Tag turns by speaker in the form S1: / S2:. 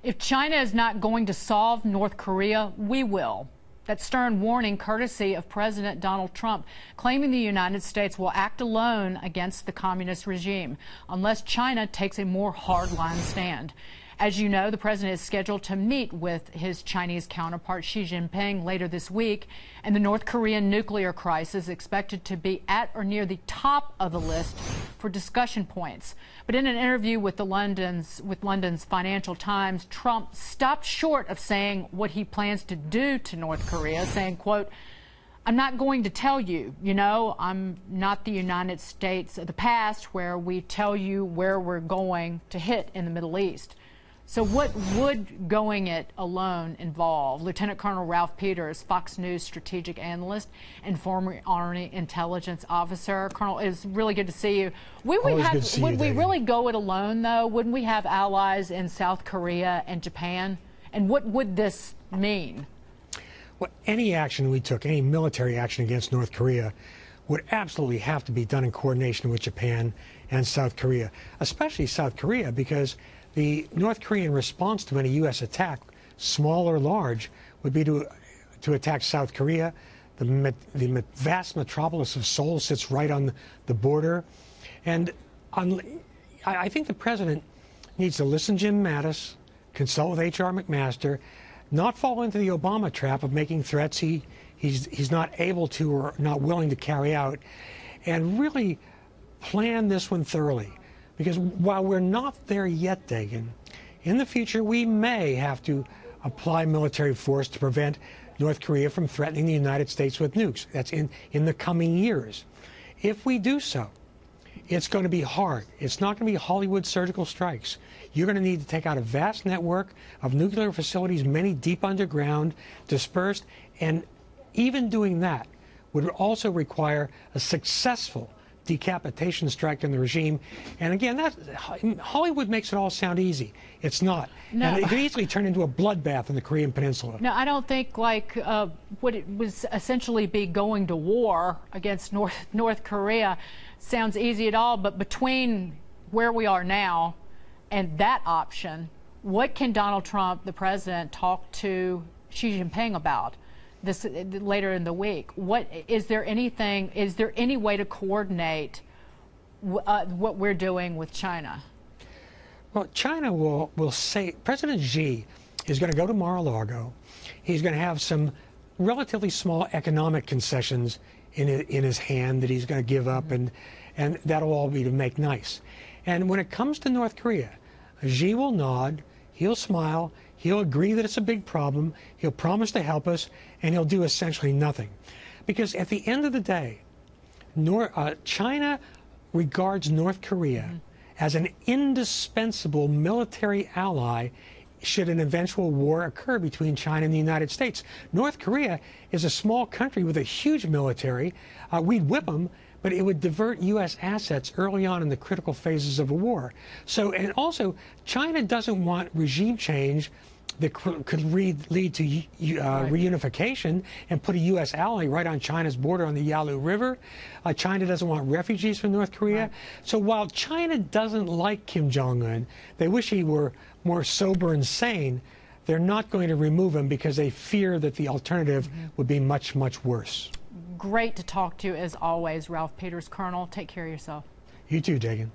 S1: If China is not going to solve North Korea, we will. That stern warning courtesy of President Donald Trump, claiming the United States will act alone against the communist regime unless China takes a more hardline stand. As you know, the president is scheduled to meet with his Chinese counterpart Xi Jinping later this week, and the North Korean nuclear crisis is expected to be at or near the top of the list for discussion points. But in an interview with London's Financial Times, Trump stopped short of saying what he plans to do to North Korea, saying, quote, "I'm not going to tell you, I'm not the United States of the past where we tell you where we're going to hit in the Middle East." So what would going it alone involve? Lieutenant Colonel Ralph Peters, Fox News strategic analyst and former Army intelligence officer. Colonel, it's really good to see you. Would we really go it alone, though? Wouldn't we have allies in South Korea and Japan? And what would this mean?
S2: Well, any action we took, any military action against North Korea, would absolutely have to be done in coordination with Japan and South Korea, especially South Korea, because the North Korean response to any U.S. attack, small or large, would be to attack South Korea. The vast metropolis of Seoul sits right on the border. And I think the president needs to listen to Jim Mattis, consult with H.R. McMaster, not fall into the Obama trap of making threats he's not able to or not willing to carry out, and really plan this one thoroughly. Because while we're not there yet, Dagan, in the future we may have to apply military force to prevent North Korea from threatening the United States with nukes. That's in the coming years. If we do so, it's going to be hard. It's not going to be Hollywood surgical strikes. You're going to need to take out a vast network of nuclear facilities, many deep underground, dispersed, and even doing that would also require a successful decapitation strike on the regime. And again, Hollywood makes it all sound easy. It's not.
S1: No.
S2: And it could easily turn into a bloodbath in the Korean Peninsula.
S1: No, I don't think what it was essentially be going to war against North Korea sounds easy at all. But between where we are now and that option, what can Donald Trump, the president, talk to Xi Jinping about this later in the week? Is there any way to coordinate what we're doing with China?
S2: Well, China will say, President Xi is going to go to Mar-a-Lago. He's going to have some relatively small economic concessions in his hand that he's going to give up, and that'll all be to make nice. And when it comes to North Korea, Xi will nod, he'll smile, he'll agree that it's a big problem, he'll promise to help us, and he'll do essentially nothing. Because at the end of the day, China regards North Korea as an indispensable military ally should an eventual war occur between China and the United States. North Korea is a small country with a huge military. We'd whip them, but it would divert U.S. assets early on in the critical phases of a war. So, and also, China doesn't want regime change that could lead to reunification and put a U.S. ally right on China's border on the Yalu River. China doesn't want refugees from North Korea. Right. So while China doesn't like Kim Jong-un, they wish he were more sober and sane, they're not going to remove him because they fear that the alternative would be much, much worse.
S1: Great to talk to you as always, Ralph Peters. Colonel, take care of yourself.
S2: You too, Dagan.